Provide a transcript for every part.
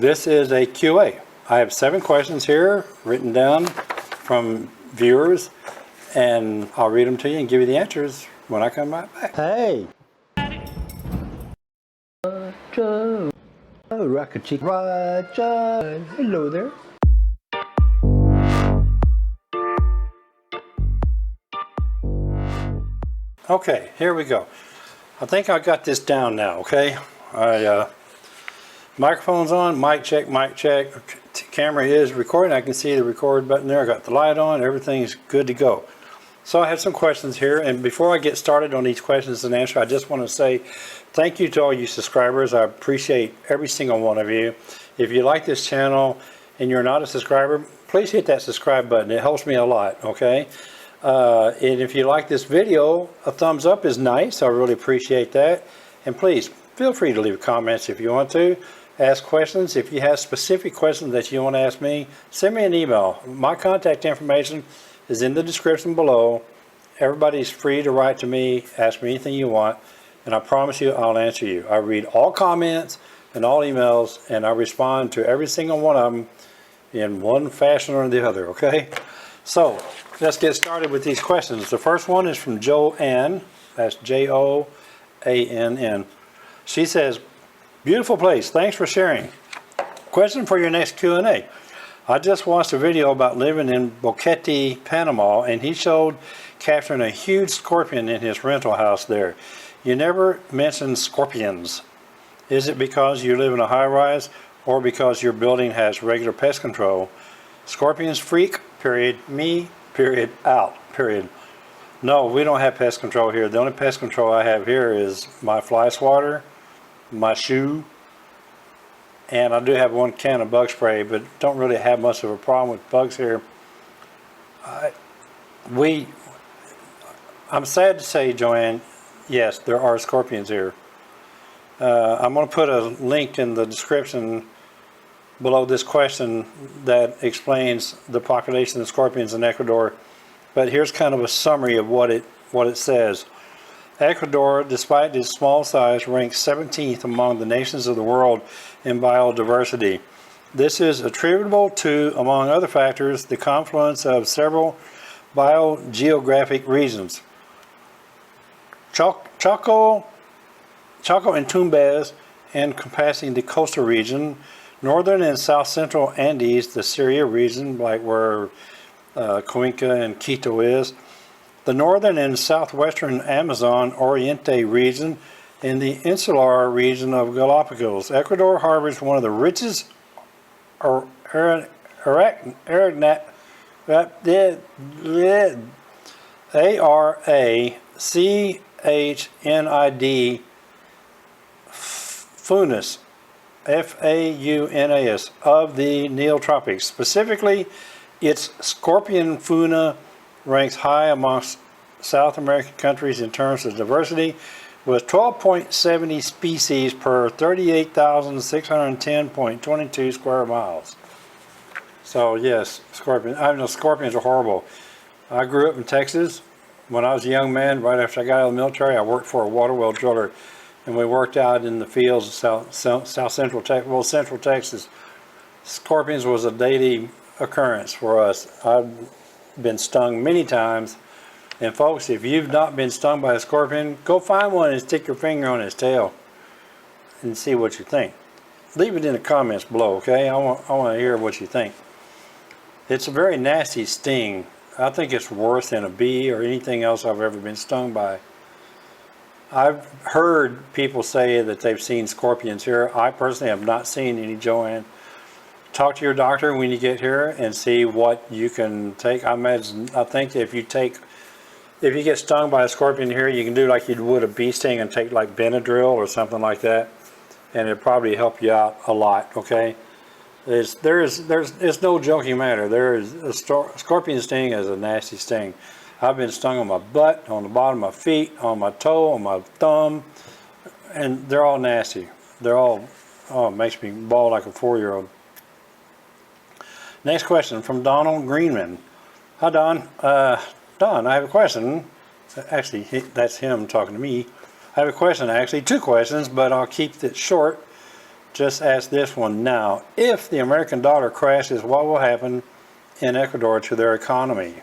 this is a QA. I have 7 questions here written down from viewers, and I'll read them to you and give you the answers when I come right back. Hey! Roger! Oh, Rocket Chick Roger! Hello there! Okay, here we go. I think I got this down now, okay? Microphone's on, mic check, camera is recording. I can see the record button there. I got the light on, everything's good to go. So I have some questions here, and before I get started on these questions and answers, I just want to say thank you to all you subscribers. I appreciate every single one of you. If you like this channel and you're not a subscriber, please hit that subscribe button. It helps me a lot, okay? And if you like this video, a thumbs up is nice. I really appreciate that. And please, feel free to leave comments if you want to. Ask questions. If you have specific questions that you want to ask me, send me an email. My contact information is in the description below. Everybody's free to write to me, ask me anything you want, and I promise you I'll answer you. I read all comments and all emails, and I respond to every single one of them in one fashion or the other, okay? So let's get started with these questions. The first one is from Joanne. That's Joann. She says, beautiful place, thanks for sharing. Question for your next Q&A. I just watched a video about living in Boquete, Panama, and he showed capturing a huge scorpion in his rental house there. You never mentioned scorpions. Is it because you live in a high-rise or because your building has regular pest control? Scorpions freak, period, me, period, out, period. No, we don't have pest control here. The only pest control I have here is my fly swatter, my shoe, and I do have 1 can of bug spray, but don't really have much of a problem with bugs here. I'm sad to say, Joanne, yes, there are scorpions here. I'm going to put a link in the description below this question that explains the population of scorpions in Ecuador, but here's kind of a summary of what it says. Ecuador, despite its small size, ranks 17th among the nations of the world in biodiversity. This is attributable to, among other factors, the confluence of several biogeographic regions. Chaco and Tumbes, encompassing the coastal region, northern and south central Andes, the Syria region, like where Cuenca and Quito is, the northern and southwestern Amazon Oriente region, and the insular region of Galapagos. Ecuador harbors one of the richest arachnid Faunas, F-A-U-N-A-S, of the Neotropics. Specifically, its scorpion fauna ranks high amongst South American countries in terms of diversity, with 12.70 species per 38,610.22 square miles. So yes, scorpions. I know scorpions are horrible. I grew up in Texas. When I was a young man, right after I got out of the military, I worked for a water well driller, and we worked out in the fields of central Texas. Scorpions was a daily occurrence for us. I've been stung many times, and folks, if you've not been stung by a scorpion, go find one and stick your finger on its tail and see what you think. Leave it in the comments below, okay? I want to hear what you think. It's a very nasty sting. I think it's worse than a bee or anything else I've ever been stung by. I've heard people say that they've seen scorpions here. I personally have not seen any, Joanne. Talk to your doctor when you get here and see what you can take. I think if you get stung by a scorpion here, you can do like you would a bee sting and take like Benadryl or something like that, and it'll probably help you out a lot, okay? It's no joking matter. A scorpion sting is a nasty sting. I've been stung on my butt, on the bottom of my feet, on my toe, on my thumb, and they're all nasty. They're all, oh, it makes me bawl like a 4-year-old. Next question from Donald Greenman. Hi, Don. Don, I have a question. Actually, that's him talking to me. I have a question, actually, 2 questions, but I'll keep it short. just ask this one now. If the American dollar crashes, what will happen in Ecuador to their economy?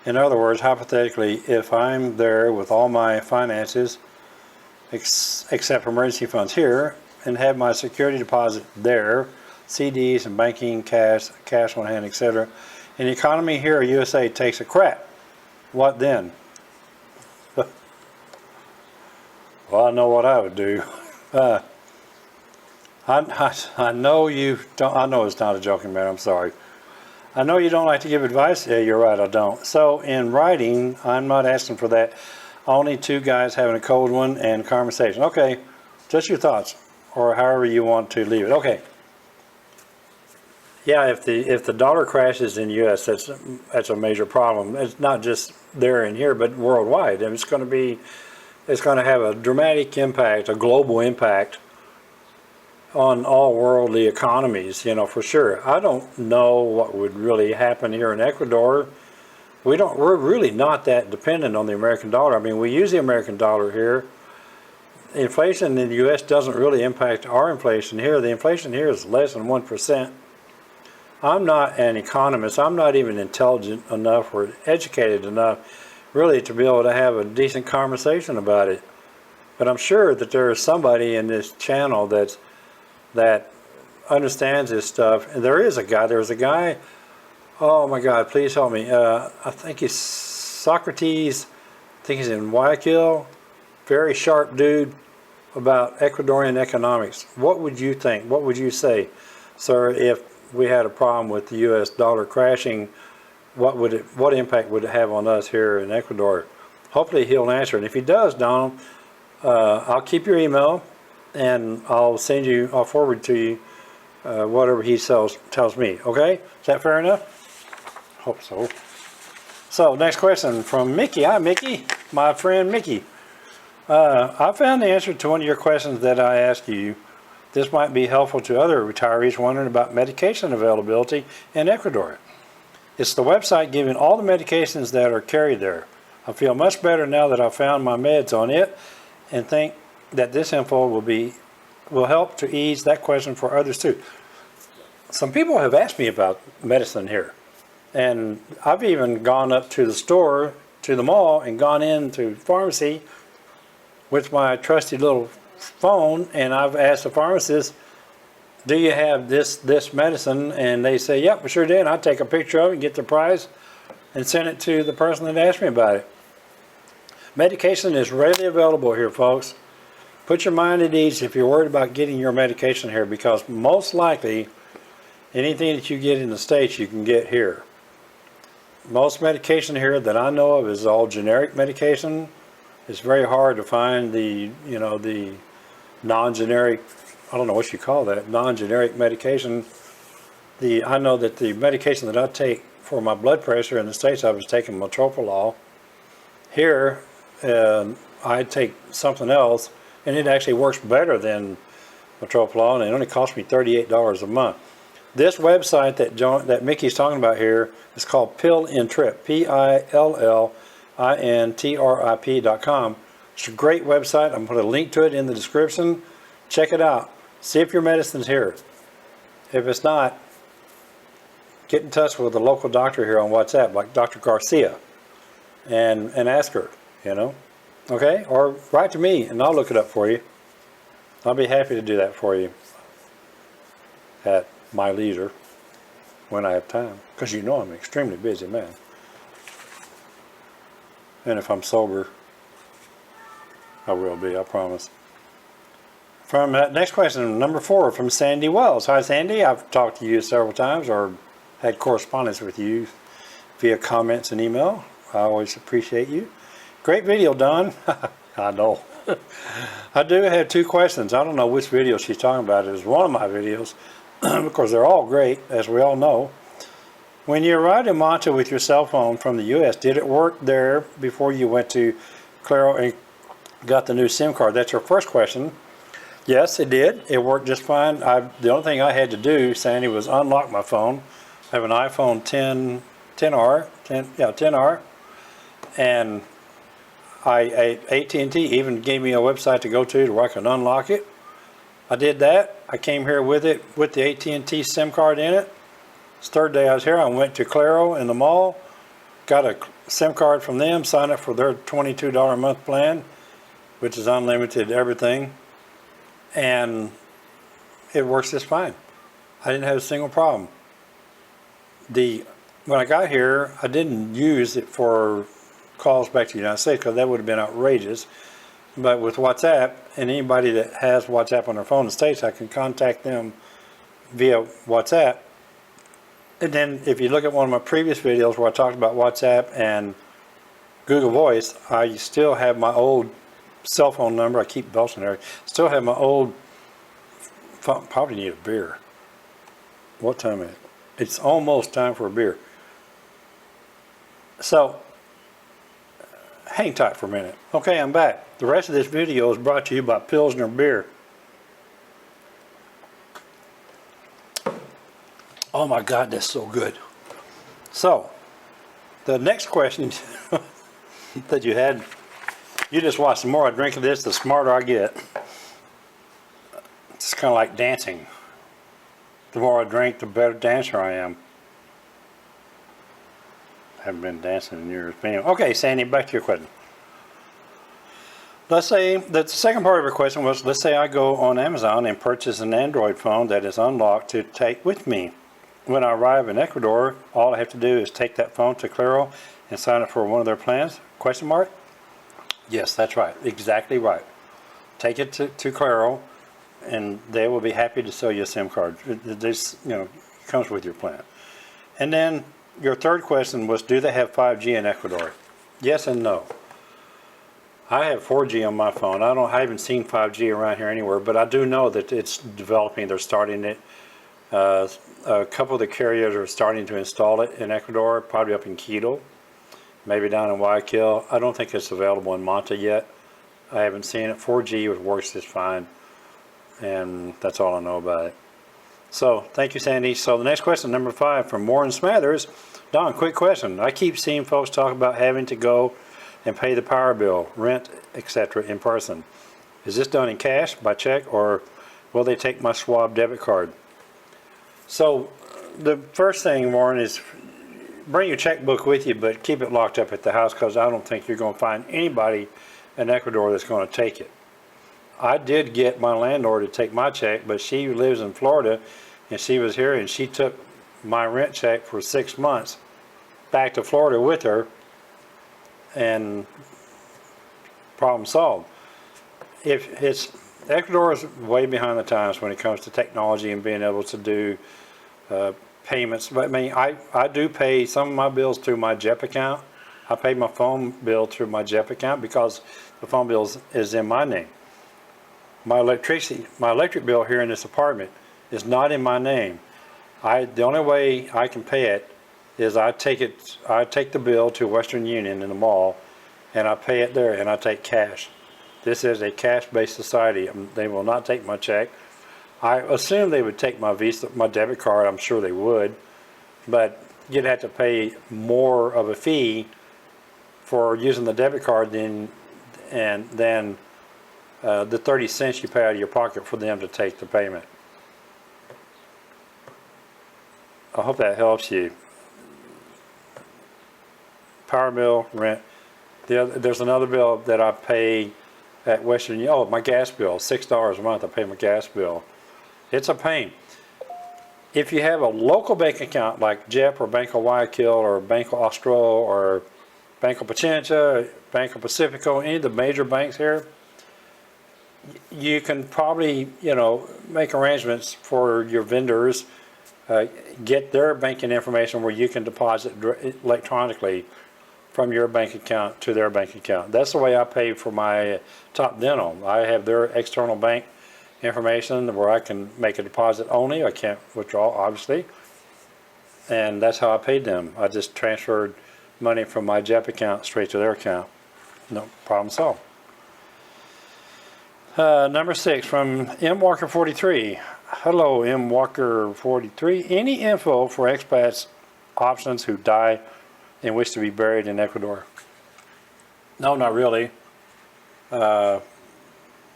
In other words, hypothetically, if I'm there with all my finances, except for emergency funds here, and have my security deposit there, CDs and banking, cash on hand, etc., and the economy here in USA takes a crap, what then? Well, I know what I would do. I know you don't. I know it's not a joking matter. I'm sorry. I know you don't like to give advice. Yeah, you're right. I don't. So in writing, I'm not asking for that. Only two guys having a cold one and conversation. Okay, just your thoughts, or however you want to leave it. Okay. Yeah, if the dollar crashes in the U.S., that's a major problem. It's not just there and here, but worldwide. And it's going to have a dramatic impact, a global impact on all worldly economies, for sure. I don't know what would really happen here in Ecuador. We're really not that dependent on the American dollar. I mean, we use the American dollar here. Inflation in the U.S. doesn't really impact our inflation here. The inflation here is less than 1%. I'm not an economist. I'm not even intelligent enough or educated enough really to be able to have a decent conversation about it. But I'm sure that there is somebody in this channel that understands this stuff. And there's a guy, oh my God, please help me. I think he's Socrates, I think he's in Guayaquil, very sharp dude about Ecuadorian economics. What would you think? What would you say, sir, if we had a problem with the US dollar crashing? What impact would it have on us here in Ecuador? Hopefully he'll answer. And if he does, Donald, I'll keep your email and I'll forward to you whatever he tells me. Okay? Is that fair enough? Hope so. So next question from Mickey. Hi, Mickey. My friend Mickey. I found the answer to one of your questions that I asked you. This might be helpful to other retirees wondering about medication availability in Ecuador. It's the website giving all the medications that are carried there. I feel much better now that I've found my meds on it and think that this info will help to ease that question for others too. Some people have asked me about medicine here, and I've even gone up to the store, to the mall, and gone into pharmacy with my trusty little phone, and I've asked the pharmacist, do you have this medicine? And they say, yep, we sure did. I take a picture of it and get the price and send it to the person that asked me about it. Medication is readily available here, folks. Put your mind at ease if you're worried about getting your medication here, because most likely anything that you get in the States you can get here. Most medication here that I know of is all generic medication. It's very hard to find the non-generic, I don't know what you call that, non-generic medication. I know that the medication that I take for my blood pressure in the States, I was taking metoprolol. Here, I take something else, and it actually works better than metoprolol, and it only costs me $38 a month. This website that Mickey's talking about here is called Pillintrip, PILLINTRIP.com. It's a great website. I'm going to put a link to it in the description. Check it out. See if your medicine's here. If it's not, get in touch with a local doctor here on WhatsApp, like Dr. Garcia, and ask her, Okay? Or write to me, and I'll look it up for you. I'll be happy to do that for you at my leisure when I have time, because I'm an extremely busy man. And if I'm sober, I will be, I promise. From next question, number 4, from Sandy Wells. Hi, Sandy. I've talked to you several times or had correspondence with you via comments and email. I always appreciate you. Great video, Don. I know. I do have 2 questions. I don't know which video she's talking about. It was one of my videos, because they're all great, as we all know. When you arrived in Manta with your cell phone from the U.S., did it work there before you went to Claro and got the new SIM card? That's your first question. Yes, it did. It worked just fine. The only thing I had to do, Sandy, was unlock my phone. I have an iPhone 10R, and AT&T even gave me a website to go to where I can unlock it. I did that. I came here with it, with the AT&T SIM card in it. This third day I was here, I went to Claro in the mall, got a SIM card from them, signed up for their $22 a month plan, which is unlimited everything, and it works just fine. I didn't have a single problem. When I got here, I didn't use it for calls back to the United States because that would have been outrageous. But with WhatsApp, and anybody that has WhatsApp on their phone in the States, I can contact them via WhatsApp. And then if you look at one of my previous videos where I talked about WhatsApp and Google Voice, I still have my old cell phone number. I keep belching there. Still have my old phone. Probably need a beer. What time is it? It's almost time for a beer. So, hang tight for a minute. Okay, I'm back. The rest of this video is brought to you by Pilsner Beer. Oh my God, that's so good. So, the next question that you had, you just watch. The more I drink of this, the smarter I get. It's kind of like dancing. The more I drink, the better dancer I am. I haven't been dancing in years. Anyway, okay, Sandy, back to your question. Let's say that the second part of your question was, let's say I go on Amazon and purchase an Android phone that is unlocked to take with me. When I arrive in Ecuador, all I have to do is take that phone to Claro and sign up for one of their plans? Question mark? Yes, that's right. Exactly right. Take it to Claro, and they will be happy to sell you a SIM card. This, comes with your plan. And then your third question was, do they have 5G in Ecuador? Yes and no. I have 4G on my phone. I haven't seen 5G around here anywhere, but I do know that it's developing. They're starting it. A couple of the carriers are starting to install it in Ecuador, probably up in Quito, maybe down in Guayaquil. I don't think it's available in Manta yet. I haven't seen it. 4G works just fine, and that's all I know about it. So, thank you, Sandy. So, the next question, number 5, from Warren Smathers. Don, quick question. I keep seeing folks talk about having to go and pay the power bill, rent, etc. in person. Is this done in cash, by check, or will they take my Schwab debit card? So, the first thing, Warren, is bring your checkbook with you, but keep it locked up at the house, because I don't think you're going to find anybody in Ecuador that's going to take it. I did get my landlord to take my check, but she lives in Florida, and she was here, and she took my rent check for 6 months back to Florida with her, and problem solved. Ecuador is way behind the times when it comes to technology and being able to do payments. But I mean, I do pay some of my bills through my JEP account. I pay my phone bill through my JEP account because the phone bill is in my name. My electric bill here in this apartment is not in my name. The only way I can pay it is I take the bill to Western Union in the mall, and I pay it there, and I take cash. This is a cash-based society. They will not take my check. I assume they would take my Visa, my debit card. I'm sure they would, but you'd have to pay more of a fee for using the debit card than the 30 cents you pay out of your pocket for them to take the payment. I hope that helps you. Power bill, rent. There's another bill that I pay at Western Union. Oh, my gas bill, $6 a month. I pay my gas bill. It's a pain. If you have a local bank account like JEP or Banco Guayaquil or Banco Austral or Banco Pichincha, Banco Pacifico, any of the major banks here, you can probably, make arrangements for your vendors, get their banking information where you can deposit electronically from your bank account to their bank account. That's the way I pay for my Top Dental. I have their external bank information where I can make a deposit only. I can't withdraw, obviously. And that's how I paid them. I just transferred money from my JEP account straight to their account. No problem solved. Number 6 from M. Walker 43. Hello, M. Walker 43. Any info for expats options who die and wish to be buried in Ecuador? No, not really.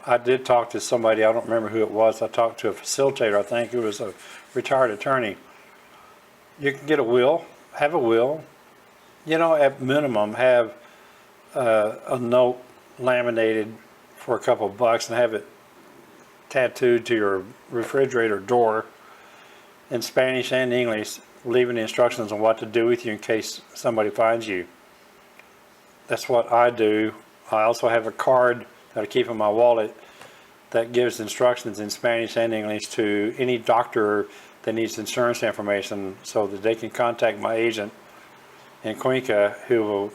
I did talk to somebody, I don't remember who it was. I talked to a facilitator, I think, who was a retired attorney. You can get a will, have a will. You know, at minimum, have a note laminated for a couple of bucks and have it tattooed to your refrigerator door in Spanish and English, leaving the instructions on what to do with you in case somebody finds you. That's what I do. I also have a card that I keep in my wallet that gives instructions in Spanish and English to any doctor that needs insurance information so that they can contact my agent in Cuenca,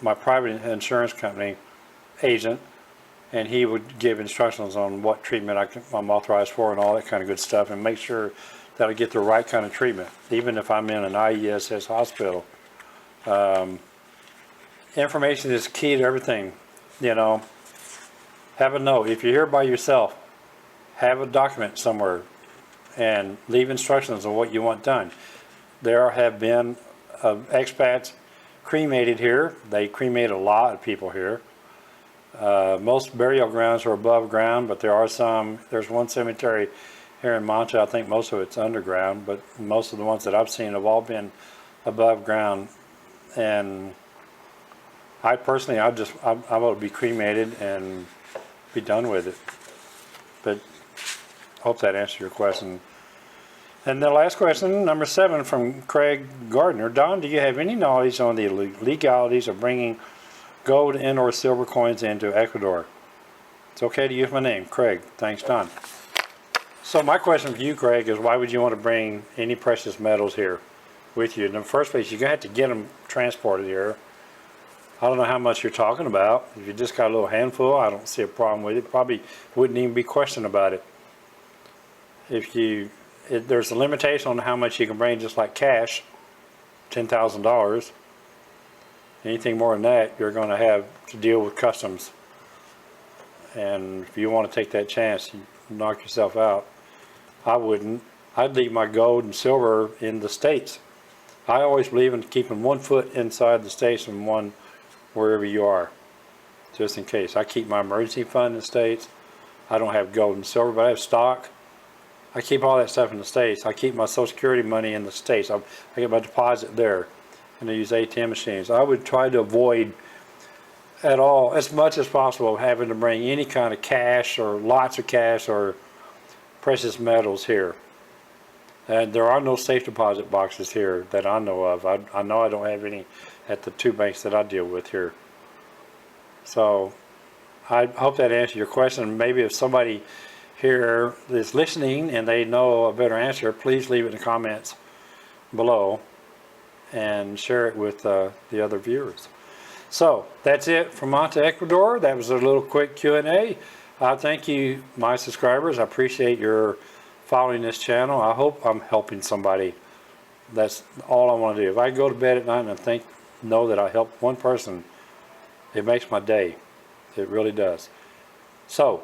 my private insurance company agent, and he would give instructions on what treatment I'm authorized for and all that kind of good stuff, and make sure that I get the right kind of treatment, even if I'm in an IESS hospital. Information is key to everything, you know. Have a note. If you're here by yourself, have a document somewhere and leave instructions on what you want done. There have been expats cremated here. They cremate a lot of people here. Most burial grounds are above ground, but there's one cemetery here in Manta. I think most of it's underground, but most of the ones that I've seen have all been above ground. And I personally, I want to be cremated and be done with it. But I hope that answered your question. And the last question, number 7, from Craig Gardner. Don, do you have any knowledge on the legalities of bringing gold and or silver coins into Ecuador? It's okay to use my name, Craig. Thanks, Don. So my question for you, Craig, is why would you want to bring any precious metals here with you? In the first place, you're going to have to get them transported here. I don't know how much you're talking about. If you just got a little handful, I don't see a problem with it. Probably wouldn't even be questioned about it. There's a limitation on how much you can bring, just like cash, $10,000. Anything more than that, you're going to have to deal with customs. And if you want to take that chance, you knock yourself out. I wouldn't. I'd leave my gold and silver in the States. I always believe in keeping one foot inside the States and one wherever you are, just in case. I keep my emergency fund in the States. I don't have gold and silver, but I have stock. I keep all that stuff in the States. I keep my Social Security money in the States. I get my deposit there, and I use ATM machines. I would try to avoid at all, as much as possible, having to bring any kind of cash or lots of cash or precious metals here. And there are no safe deposit boxes here that I know of. I know I don't have any at the 2 banks that I deal with here. So I hope that answered your question. Maybe if somebody here is listening and they know a better answer, please leave it in the comments below and share it with the other viewers. So that's it from Manta, Ecuador. That was a little quick Q&A. Thank you, my subscribers. I appreciate your following this channel. I hope I'm helping somebody. That's all I want to do. If I go to bed at night and know that I helped one person, it makes my day. It really does. So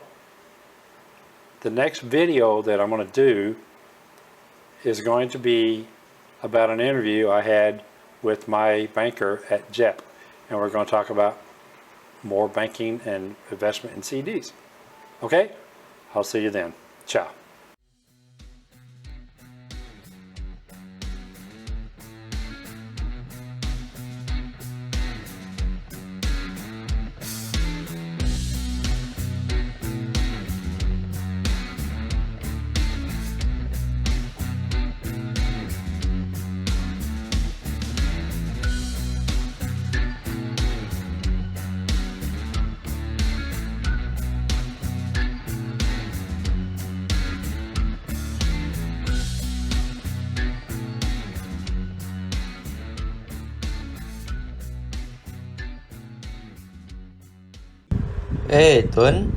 the next video that I'm going to do is going to be about an interview I had with my banker at JEP, and we're going to talk about more banking and investment in CDs. Okay? I'll see you then. Ciao. Ê Tuấn,